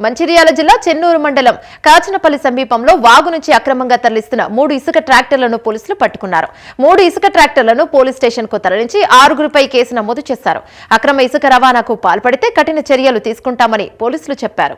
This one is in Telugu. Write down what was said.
మంచిర్యాల జిల్లా చెన్నూరు మండలం కాచనపల్లి సమీపంలో వాగు నుంచి అక్రమంగా తరలిస్తున్న 3 ఇసుక ట్రాక్టర్లను పోలీసులు పట్టుకున్నారు. 3 ఇసుక ట్రాక్టర్లను పోలీస్ స్టేషన్ కు తరలించి 6గురిపై కేసు నమోదు చేశారు. అక్రమ ఇసుక రవాణాకు పాల్పడితే కఠిన చర్యలు తీసుకుంటామని పోలీసులు చెప్పారు.